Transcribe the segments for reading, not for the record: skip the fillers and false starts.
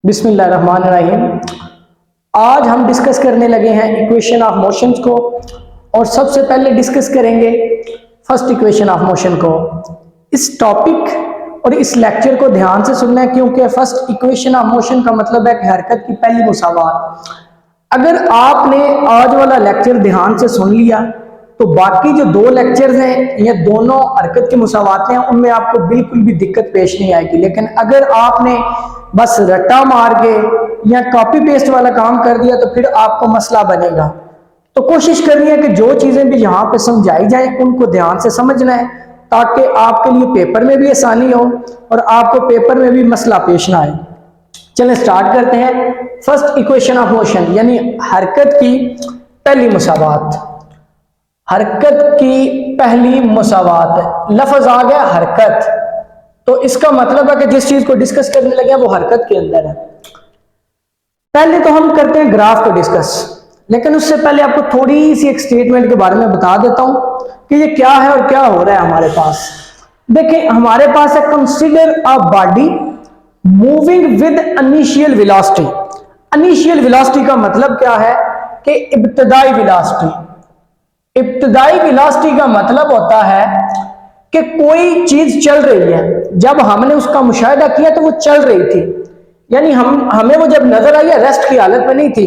बिस्मिल्लाहिर्रहमानिर्रहीम। आज हम डिस्कस करने लगे हैं इक्वेशन ऑफ मोशंस को, और सबसे पहले डिस्कस करेंगे फर्स्ट इक्वेशन ऑफ मोशन को। इस टॉपिक और इस लेक्चर को ध्यान से सुनना है, क्योंकि फर्स्ट इक्वेशन ऑफ मोशन का मतलब है कि हरकत की पहली मुसावात। अगर आपने आज वाला लेक्चर ध्यान से सुन लिया तो बाकी जो दो लेक्चर्स हैं ये दोनों हरकत की मुसावातें हैं, उनमें आपको बिल्कुल भी दिक्कत पेश नहीं आएगी। लेकिन अगर आपने बस रट्टा मार के या कॉपी पेस्ट वाला काम कर दिया तो फिर आपको मसला बनेगा। तो कोशिश करनी है कि जो चीजें भी यहाँ पे समझाई जाए उनको ध्यान से समझना है, ताकि आपके लिए पेपर में भी आसानी हो और आपको पेपर में भी मसला पेश ना आए। चलें स्टार्ट करते हैं। फर्स्ट इक्वेशन ऑफ मोशन यानी हरकत की पहली मुसावात। हरकत की पहली मुसावात, लफ्ज आ गया हरकत, तो इसका मतलब है कि जिस चीज को डिस्कस करने लगे वो हरकत के अंदर है। पहले तो हम करते हैं ग्राफ को डिस्कस, लेकिन उससे पहले आपको थोड़ी सी एक स्टेटमेंट के बारे में बता देता हूं कि ये क्या है और क्या हो रहा है हमारे पास। देखिए हमारे पास है consider a body moving with initial velocity. Initial velocity का मतलब क्या है कि इब्तदाई वेलोसिटी। इब्तदाई वेलोसिटी का मतलब होता है कि कोई चीज चल रही है, जब हमने उसका मुशाहिदा किया तो वो चल रही थी, यानी हमें वो जब नजर आई है रेस्ट की हालत में नहीं थी।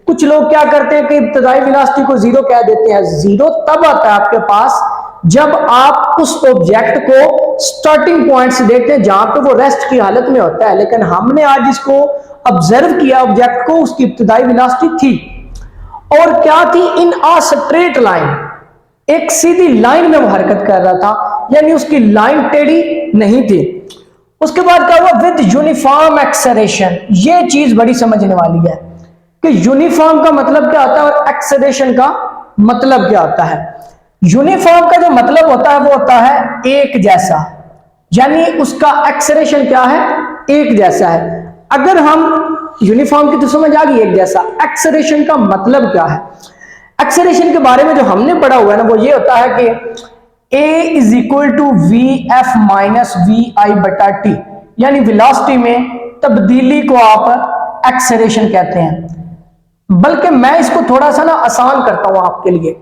कुछ लोग क्या करते हैं कि इब्तदाई वेलोसिटी को जीरो कह देते हैं। जीरो तब आता है आपके पास जब आप उस ऑब्जेक्ट को स्टार्टिंग पॉइंट से देखते हैं जहां पे वो रेस्ट की हालत में होता है। लेकिन हमने आज इसको ऑब्जर्व किया ऑब्जेक्ट को, उसकी इब्तदाई वेलोसिटी थी और क्या थी, इन अ स्ट्रेट लाइन, एक सीधी लाइन में वो हरकत कर रहा था, यानी उसकी लाइन टेढ़ी नहीं थी। उसके बाद क्या हुआ, विद यूनिफॉर्म एक्सेलरेशन। ये चीज बड़ी समझने वाली है कि यूनिफॉर्म का मतलब क्या होता है और एक्सेलरेशन का मतलब क्या होता है। यूनिफॉर्म का जो मतलब होता है वो होता है एक जैसा, यानी उसका एक्सेलरेशन क्या है, एक जैसा है। अगर हम यूनिफॉर्म की तो समझ आ गई एक जैसा, एक्सेलरेशन का मतलब क्या है। एक्सेलरेशन के बारे में जो हमने पढ़ा हुआ है ना वो ये होता है कि A is equal to v F minus we i बटा टी, यानी वेलोसिटी में तब्दीली को आप एक्सेलरेशन कहते हैं। बल्कि मैं इसको थोड़ा सा ना आसान करता हूं आपके लिए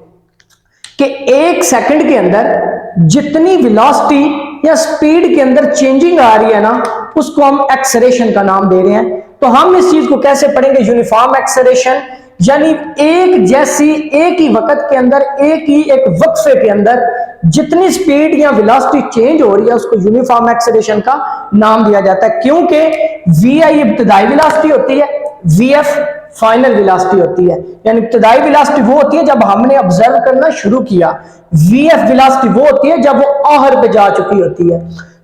कि एक सेकंड के अंदर जितनी वेलोसिटी या स्पीड के अंदर चेंजिंग आ रही है ना उसको हम एक्सेलरेशन का नाम दे रहे हैं। तो हम इस चीज को कैसे पढ़ेंगे, यूनिफॉर्म एक्सेलरेशन, यानी एक जैसी एक ही वक्त के अंदर एक ही एक वक्फे के अंदर जितनी स्पीड या वेलोसिटी चेंज हो रही है उसको यूनिफॉर्म एक्सेलरेशन का नाम दिया जाता है। क्योंकि वी आई इब्तदाई वेलोसिटी होती है, वी एफ फाइनल वेलोसिटी होती है। यानी इब्तदाई वेलोसिटी वो होती है जब हमने ऑब्जर्व करना शुरू किया, वी एफ वेलोसिटी वो होती है जब वो आहर पे जा चुकी होती है।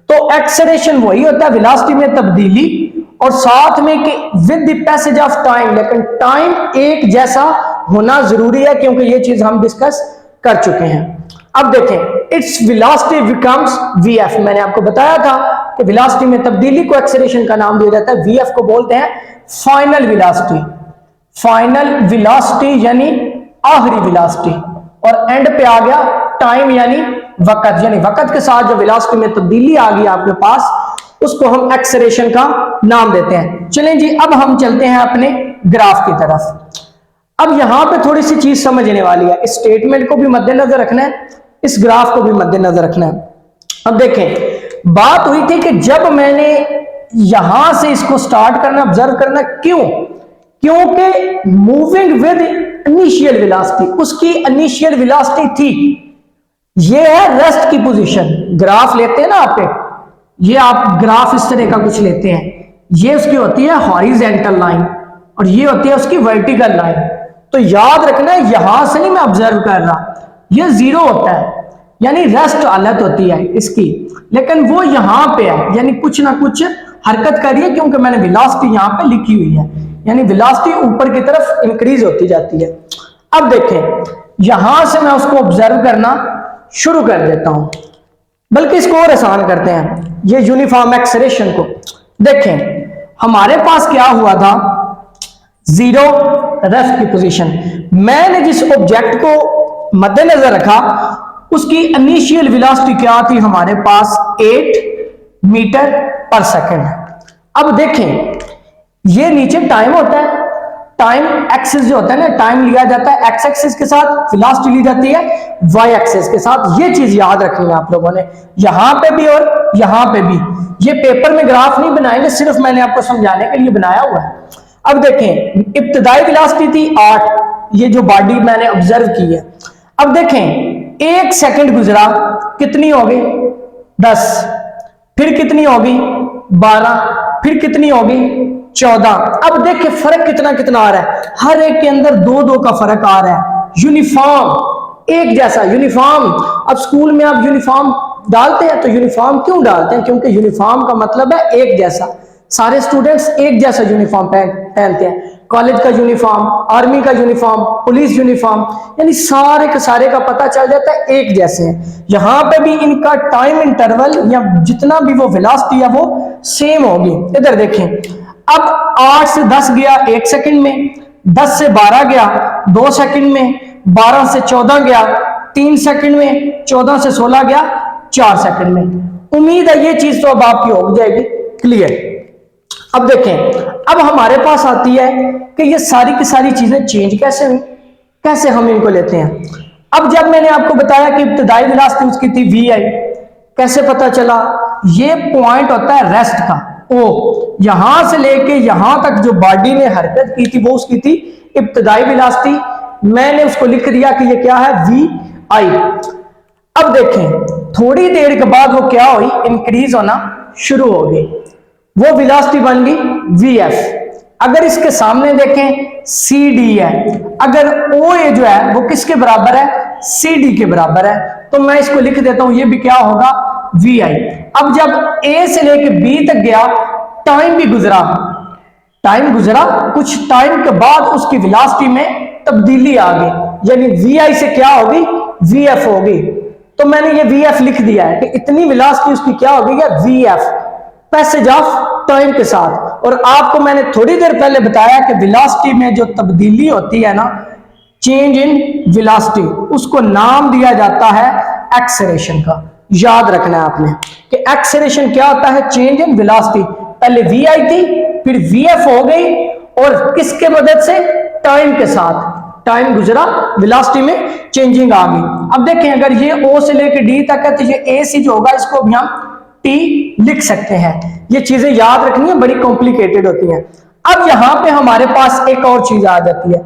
तो एक्सेलरेशन वही होता है वेलोसिटी में तब्दीली, और साथ में कि with the passage of time, लेकिन टाइम एक जैसा होना जरूरी है क्योंकि ये चीज हम डिस्कस कर चुके हैं। अब देखें, इट्स वेलोसिटी बिकम्स वीएफ। मैंने आपको बताया था कि वेलोसिटी में तब्दीली को एक्सेलरेशन का नाम दिया जाता है। वीएफ को बोलते हैं फाइनल वेलोसिटी। फाइनल वेलोसिटी यानी आखिरी वेलोसिटी, और एंड पे आ गया टाइम यानी वक्त, यानी वक्त के साथ जो वेलोसिटी में तब्दीली आ गई आपके पास उसको हम एक्सेलरेशन का नाम देते हैं। चलें जी, अब हम चलते हैं अपने ग्राफ की तरफ। अब यहां पे थोड़ी सी चीज समझने वाली है, इस स्टेटमेंट को भी मद्देनजर रखना है, इस ग्राफ को भी मद्देनजर रखना है। अब देखें, बात हुई थी कि जब मैंने यहां से इसको स्टार्ट करना, ऑब्जर्व करना, क्यों, क्योंकि मूविंग विद इनिशियल वेलोसिटी, उसकी इनिशियल वेलोसिटी थी। ये है रेस्ट की पोजीशन। ग्राफ लेते हैं ना आप, ये आप ग्राफ इस तरह का कुछ लेते हैं, ये उसकी होती है हॉरिजेंटल लाइन और ये होती है उसकी वर्टिकल लाइन। तो याद रखना है यहां से नहीं मैं ऑब्जर्व कर रहा, ये जीरो होता है यानी रेस्ट हालत होती है इसकी, लेकिन वो यहां पे है यानी कुछ ना कुछ हरकत कर रही है, क्योंकि मैंने वेलोसिटी यहां पे लिखी हुई है, यानी वेलोसिटी ऊपर की तरफ इंक्रीज होती जाती है। अब देखें, यहां से मैं उसको ऑब्जर्व करना शुरू कर देता हूं, बल्कि इसको और आसान करते हैं, ये यूनिफॉर्म एक्सेलरेशन को। देखें हमारे पास क्या हुआ था, जीरो रेस्ट की पोजीशन। मैंने जिस ऑब्जेक्ट को मद्देनजर रखा उसकी इनिशियल वेलोसिटी क्या थी हमारे पास, 8 मीटर पर सेकंड। अब देखें ये नीचे टाइम होता है, टाइम एक्सिस जो होता है ना, टाइम लिया जाता है एक्स एक्सिस के साथ, वेलोसिटी ली जाती है वाई एक्सिस के साथ। ये चीज याद रखनी है आप लोगों ने, यहां पे भी और यहां पे भी। ये पेपर में ग्राफ नहीं बनाएंगे, सिर्फ मैंने आपको समझाने के लिए बनाया हुआ है। अब देखें, इब्तिदाई वेलोसिटी थी 8, ये जो बॉडी मैंने ऑब्जर्व की है। अब देखें 1 सेकंड गुजरा, कितनी हो गई 10, फिर कितनी होगी 12, फिर कितनी होगी 14। अब देखिए फर्क कितना कितना आ रहा है, हर एक के अंदर 2-2 का फर्क आ रहा है। यूनिफॉर्म एक जैसा, यूनिफॉर्म। अब स्कूल में आप यूनिफॉर्म डालते हैं, तो यूनिफॉर्म क्यों डालते हैं? क्योंकि यूनिफॉर्म का मतलब है एक जैसा, सारे स्टूडेंट्स एक जैसा यूनिफॉर्म पहनते हैं। कॉलेज का यूनिफॉर्म, आर्मी का यूनिफॉर्म, पुलिस यूनिफॉर्म, यानी सारे के सारे का पता चल जाता है एक जैसे हैं। यहां पे भी इनका टाइम इंटरवल या जितना भी वो वेलोसिटी है वो सेम होगी। इधर देखें, अब 8 से 10 गया 1 सेकंड में, 10 से 12 गया 2 सेकंड में, 12 से 14 गया 3 सेकंड में, 14 से 16 गया 4 सेकंड में। उम्मीद है ये चीज तो अब आपकी हो जाएगी क्लियर। अब देखें, अब हमारे पास आती है कि ये सारी की सारी चीजें चेंज कैसे हुई, कैसे हम इनको लेते हैं। अब जब मैंने आपको बताया कि इब्तिदाई वेलोसिटी उसकी थी vi, कैसे पता चला? ये पॉइंट होता है रेस्ट का, ओ यहां से लेके यहां तक जो बॉडी ने हरकत की थी वो उसकी थी इब्तिदाई वेलोसिटी। मैंने उसको लिख दिया कि ये क्या है vi। अब देखें, थोड़ी देर के बाद वो क्या हुई, इंक्रीज होना शुरू हो गई, वो वेलोसिटी बन गई vf। अगर इसके सामने देखें cd है, अगर oa जो है वो किसके बराबर है, cd के बराबर है, तो मैं इसको लिख देता हूं, ये भी क्या होगा vi। अब जब a से लेके b तक गया, टाइम भी गुजरा, टाइम गुजरा, कुछ टाइम के बाद उसकी वेलोसिटी में तब्दीली आ गई, यानी vi से क्या होगी vf होगी। तो मैंने ये vf लिख दिया है कि इतनी वेलोसिटी उसकी क्या होगी, या vf, पैसेज ऑफ टाइम के साथ। और आपको मैंने थोड़ी देर पहले बताया कि वेलोसिटी में जो तब्दीली होती है ना, चेंज इन वेलोसिटी, उसको नाम दिया जाता है एक्सेलरेशन का। याद रखना है आपने कि एक्सेलरेशन क्या होता है, चेंज इन वेलोसिटी। पहले vi थी, फिर vf हो गई, और किसके मदद से, टाइम के साथ, टाइम गुजरा, वेलोसिटी में चेंजिंग आ गई। अब देखें, अगर ये o से लेकर d तक है, तो ये ac जो होगा इसको भी हम t लिख सकते हैं। ये चीजें याद रखनी है, बड़ी कॉम्प्लिकेटेड होती हैं। अब यहां पे हमारे पास एक और चीज आ जाती है,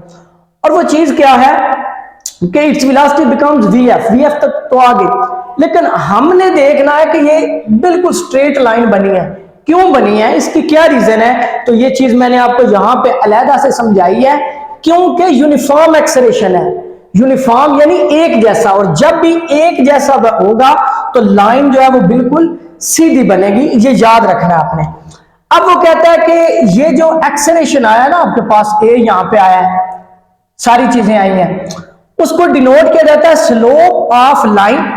और वो चीज क्या है कि इट्स वेलोसिटी बिकम्स vf तक तो आ गई, लेकिन हमने देखना है कि ये बिल्कुल स्ट्रेट लाइन बनी है। क्यों बनी है, इसकी क्या रीजन है? तो ये चीज मैंने आपको यहां पे अलहदा से समझाई है, क्योंकि यूनिफॉर्म एक्सेलरेशन है। यूनिफॉर्म यानी एक जैसा, और जब भी एक जैसा होगा तो लाइन जो है वो बिल्कुल सीधी बनेगी, ये याद रखना है आपने। अब वो कहता है कि ये जो एक्सेलरेशन आया ना आपके पास, ए यहां पे आया है, सारी चीजें आई हैं, उसको डिनोट किया जाता है slope of line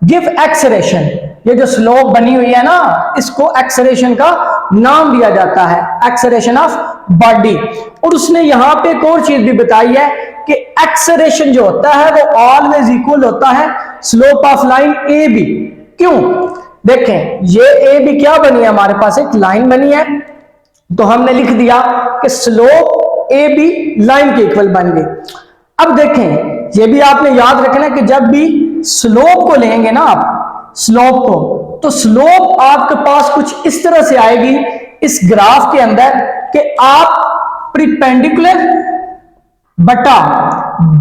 give acceleration. ये जो स्लोप बनी हुई है ना, इसको एक्सेलरेशन का नाम दिया जाता है, एक्सेलरेशन ऑफ बॉडी। और उसने यहां पे एक और चीज भी बताई है कि एक्सेलरेशन जो होता है वो ऑलवेज इक्वल होता है slope of line A B. क्यों? देखें, ये ए बी क्या बनी है, हमारे पास एक लाइन बनी है, तो हमने लिख दिया कि स्लोप ए बी लाइन के इक्वल बन गई। अब देखें, ये भी आपने याद रखना कि जब भी स्लोप को लेंगे ना आप, स्लोप को, तो स्लोप आपके पास कुछ इस तरह से आएगी इस ग्राफ के अंदर कि आप परपेंडिकुलर बटा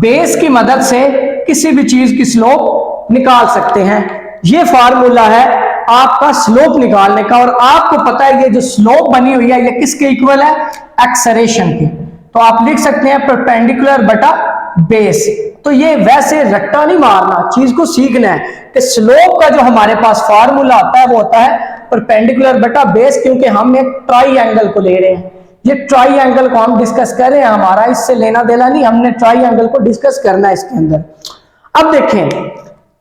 बेस की मदद से किसी भी चीज की स्लोप निकाल सकते हैं। ये फार्मूला है आपका स्लोप निकालने का, और आपको पता है ये जो स्लोप बनी हुई है ये किसके इक्वल है, एक्सेलरेशन की। तो आप लिख सकते हैं परपेंडिकुलर बटा बेस। तो ये वैसे रट्टा नहीं मारना, चीज को सीखना है कि स्लोप का जो हमारे पास फार्मूला आता है वो होता है परपेंडिकुलर बटा बेस, क्योंकि हम एक ट्राइएंगल को ले रहे हैं। ये ट्राइएंगल को हम डिस्कस कर रहे हैं, हमारा इससे लेना देना नहीं, हमने ट्राइएंगल को डिस्कस करना है इसके अंदर। अब देखें,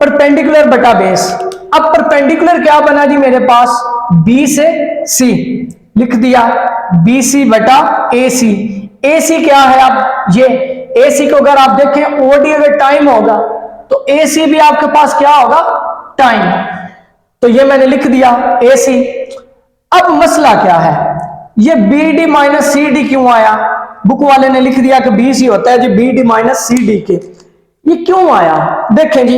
परपेंडिकुलर बटा बेस। अब परपेंडिकुलर क्या बना जी मेरे पास, बी से सी लिख दिया, बी सी बटा ए सी। ए सी क्या है, अब ये ए सी को अगर आप देखें ओडी अगर टाइम होगा तो ए सी भी आपके पास क्या होगा, टाइम। तो ये मैंने लिख दिया ए सी। अब मसला क्या है, ये B D minus C D क्यों आया? बुक वाले ने लिख दिया कि बी सी होता है जी B D minus C D के, ये क्यों आया? देखें जी,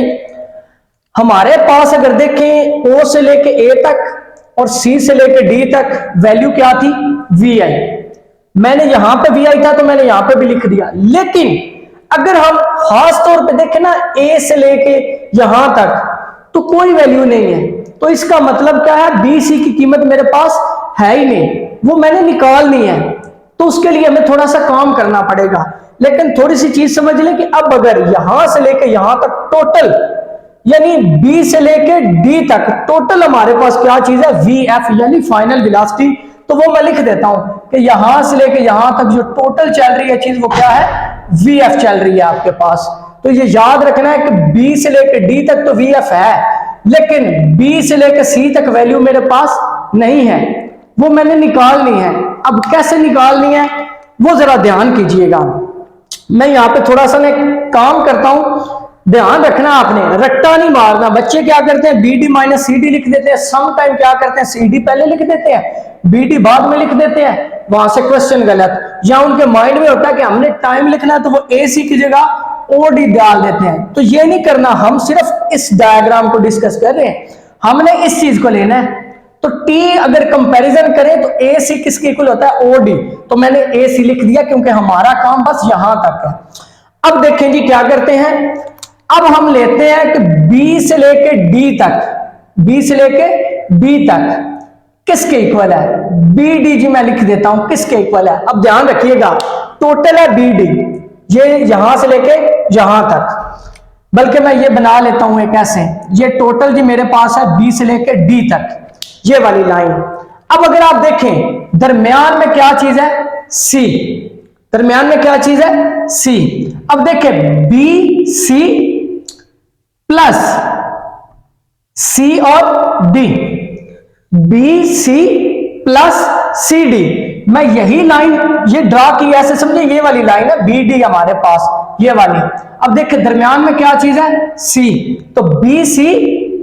हमारे पास अगर देखें ओ से लेके ए तक और सी से लेके डी तक वैल्यू क्या थी? वी आई। मैंने यहां पे वी आई था तो मैंने यहां पे भी लिख दिया। लेकिन अगर हम खास तौर पे देखें ना ए से लेके यहां तक तो कोई वैल्यू नहीं है, तो इसका मतलब क्या है? बी सी की कीमत मेरे पास है ही नहीं, वो मैंने निकालनी है। तो उसके लिए हमें थोड़ा सा काम करना पड़ेगा। लेकिन थोड़ी सी चीज समझ लें कि अब अगर यहां से लेके यहां तक टोटल, यानी बी से लेके डी तक टोटल हमारे पास क्या चीज है? वी एफ, यानी फाइनल वेलोसिटी। तो वो मैं लिख देता हूं कि यहां से लेके यहां तक जो टोटल चल रही है चीज वो क्या है? वी एफ चल रही है आपके पास। तो ये याद रखना है कि बी से लेके डी तक तो वी एफ है, लेकिन बी से लेके सी तक वैल्यू मेरे पास नहीं है, वो मैंने निकालनी है। अब कैसे निकालनी है वो जरा ध्यान कीजिएगा। मैं यहां पे थोड़ा सा काम करता हूं, ध्यान रखना आपने, रट्टा नहीं मारना। बच्चे क्या करते हैं? B D minus C D लिख देते हैं, सम टाइम क्या करते हैं? सी डी पहले लिख देते हैं, बी डी बाद में लिख देते हैं, वहां से क्वेश्चन गलत। या उनके माइंड में होता है कि हमने टाइम लिखना है तो वो ए सी की जगह ओ डी डाल देते हैं। तो ये नहीं करना, हम सिर्फ इस डायग्राम को डिस्कस कर रहे हैं, हमने इस चीज को लेना है। तो टी अगर कंपैरिजन करें तो ए सी किसके इक्वल होता है? O D. तो मैंने ए सी लिख दिया क्योंकि हमारा काम बस यहां तक है। अब देखें जी क्या करते हैं, अब हम लेते हैं कि बी से लेके डी तक, बी से लेके डी तक किसके इक्वल है? बी डी जी मैं लिख देता हूं किसके इक्वल है। अब ध्यान रखिएगा, टोटल है बी डी, ये यहां से लेके यहां तक, बल्कि मैं ये बना लेता हूं एक ऐसे, ये टोटल जी मेरे पास है बी से लेके डी तक, ये वाली लाइन। अब अगर आप देखें दरमियान में क्या चीज है? सी। दरमियान में क्या चीज है? सी। अब देखें बी सी प्लस सी और D, B C plus C D, मैं यही लाइन ये ड्रा की ऐसे समझे, ये वाली लाइन है बी डी हमारे पास, ये वाली। अब देखिए दरमियान में क्या चीज है? सी। तो B C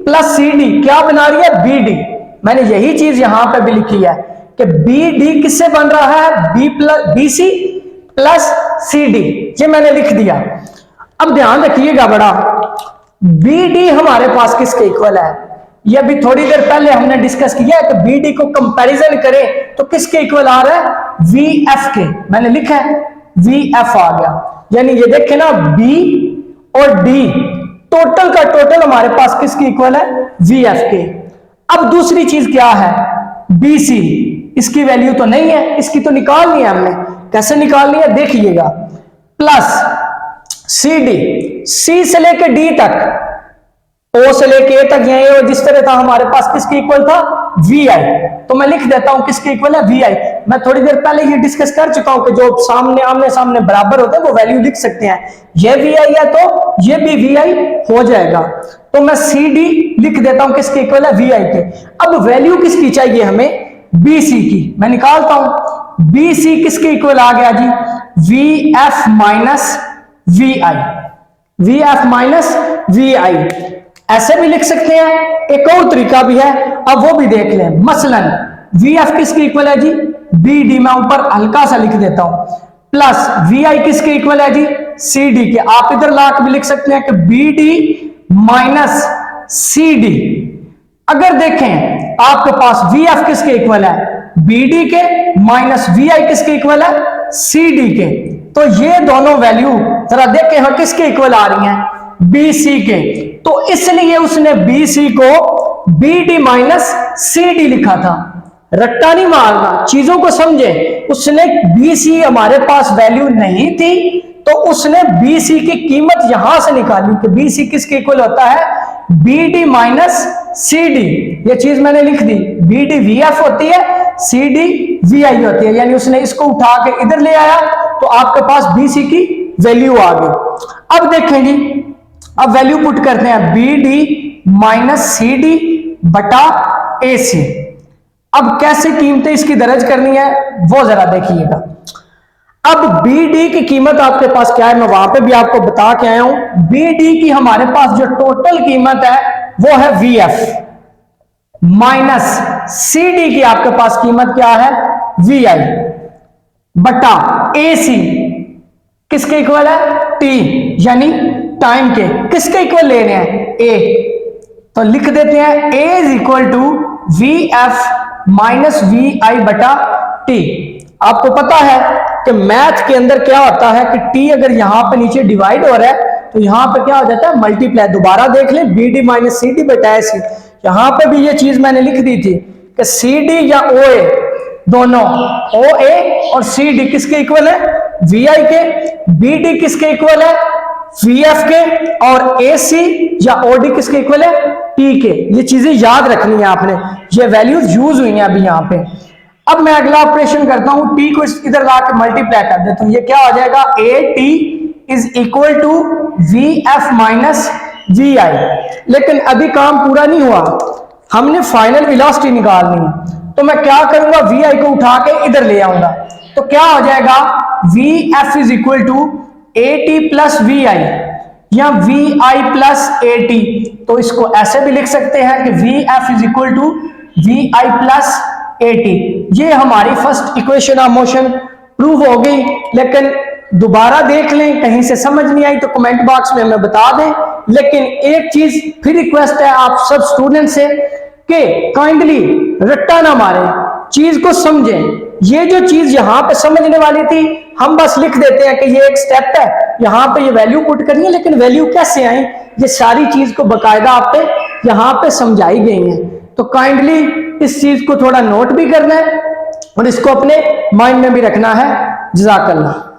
plus C D क्या बना रही है? B D. मैंने यही चीज यहां पे भी लिखी है कि बी डी किससे बन रहा है? B plus B C plus C D, ये मैंने लिख दिया। अब ध्यान रखिएगा बड़ा, बी डी हमारे पास किसके इक्वल है? ये भी थोड़ी देर पहले हमने डिस्कस किया है कि बी डी को कंपैरिजन करें तो किसके इक्वल आ रहा है? वी एफ के। मैंने लिखा है वी एफ आ गया, यानी ये देखें ना बी और डी टोटल का टोटल हमारे पास किसके इक्वल है? वी एफ के। अब दूसरी चीज क्या है? बी सी, इसकी वैल्यू तो नहीं है, इसकी तो निकालनी है हमने। कैसे निकालनी है? देखिएगा, प्लस सी डी, सी से लेके डी तक, ओ से लेके ए तक, ये जिस तरह था हमारे पास किसके इक्वल था? वी आई। तो मैं लिख देता हूं किसके इक्वल है? वी आई। मैं थोड़ी देर पहले ये डिस्कस कर चुका हूं कि जो सामने आमने सामने बराबर होते हैं वो वैल्यू लिख सकते हैं। ये वी आई है तो ये भी वी आई हो जाएगा। तो मैं सी डी लिख देता हूं किसके इक्वल है? वी आई के। अब वैल्यू किसकी चाहिए हमें? बी सी की। मैं निकालता हूं, बी सी किसके इक्वल आ गया जी? V F minus we i, v F minus we i. ऐसे भी लिख सकते हैं, एक और तरीका भी है, अब वो भी देख लें। मसलन वी एफ किसके इक्वल है जी? B D. मैं ऊपर हल्का सा लिख देता हूं, प्लस वी आई किसके इक्वल है जी? सी डी के। आप इधर लाके भी लिख सकते हैं कि B D minus C D. अगर देखें आपके पास वी एफ किसके इक्वल है? बी डी के, माइनस वी आई किसके इक्वल है? सी डी के। तो ये दोनों वैल्यू जरा देखें हाँ किसके इक्वल आ रही हैं? बी सी के। तो इसलिए उसने बी सी को B D minus C D लिखा था। रट्टा नहीं मारना, चीजों को समझे। उसने बी सी हमारे पास वैल्यू नहीं थी तो उसने बी सी की कीमत यहां से निकाली कि बी सी किसके इक्वल होता है? B D minus C D. ये चीज मैंने लिख दी, बी डी वी एफ होती है, सी डी वी आई होती है। यानी उसने इसको उठा के इधर ले आया तो आपके पास बी सी की वैल्यू आ गई। अब देखें जी, अब वैल्यू पुट करते हैं, B D minus C D बटा ए सी। अब कैसे कीमतें इसकी दर्ज करनी है वो जरा देखिएगा। अब बी डी की कीमत आपके पास क्या है, मैं वहां पे भी आपको बता के आया हूं। बी डी की हमारे पास जो टोटल कीमत है वो है V F, minus C D की आपके पास कीमत क्या है? वी आई बटा ए सी किसके इक्वल है, टी, यानी टाइम के किसके इक्वल ले रहे हैं, ए। तो लिख देते हैं a is equal to v F minus we i बटा टी। आपको पता है कि मैथ के अंदर क्या होता है कि टी अगर यहां पे नीचे डिवाइड हो रहा है तो यहां पे क्या हो जाता है, मल्टीप्लाई। दोबारा देख लें, B D minus C D बटा सी। यहां पे भी ये चीज मैंने लिख दी थी कि सी डी या ओ ए दोनों, ओ ए और सी डी किसके इक्वल है, वी आई के। बी डी किसके इक्वल है, वी एफ के। और ए सी या ओ डी किसके इक्वल है, टी के। ये चीजें याद रखनी है आपने, ये वैल्यूज यूज हुई हैं अभी यहां पे। अब मैं अगला ऑपरेशन करता हूं, टी को इधर ला के मल्टीप्लाई कर देता हूं। ये क्या हो जाएगा, a t is equal to v F minus we i. लेकिन अभी काम पूरा नहीं हुआ, हमने फाइनल वेलोसिटी निकालनी है। तो मैं क्या करूंगा, वी आई को उठा के इधर ले आऊंगा। तो क्या हो जाएगा, v f is equal to a t plus v i या v i plus a t. तो इसको ऐसे भी लिख सकते हैं कि v f is equal to v i plus a t. ये हमारी first equation of motion prove हो गई। लेकिन दोबारा देख लें, कहीं से समझ नहीं आई तो कमेंट बॉक्स में हमें बता दें। लेकिन एक चीज फिर रिक्वेस्ट है आप सब स्टूडेंट से कि काइंडली रट्टा ना मारें, चीज को समझें। ये जो चीज यहां पे समझने वाली थी, हम बस लिख देते हैं कि ये एक स्टेप है, यहां पे ये वैल्यू पुट करनी है। लेकिन वैल्यू कैसे आई, ये सारी चीज को बकायदा आप पे यहां पे समझाई गई है। तो काइंडली इस चीज को थोड़ा नोट भी करना है और इसको अपने माइंड में भी रखना है। जज़ाकल्लाह।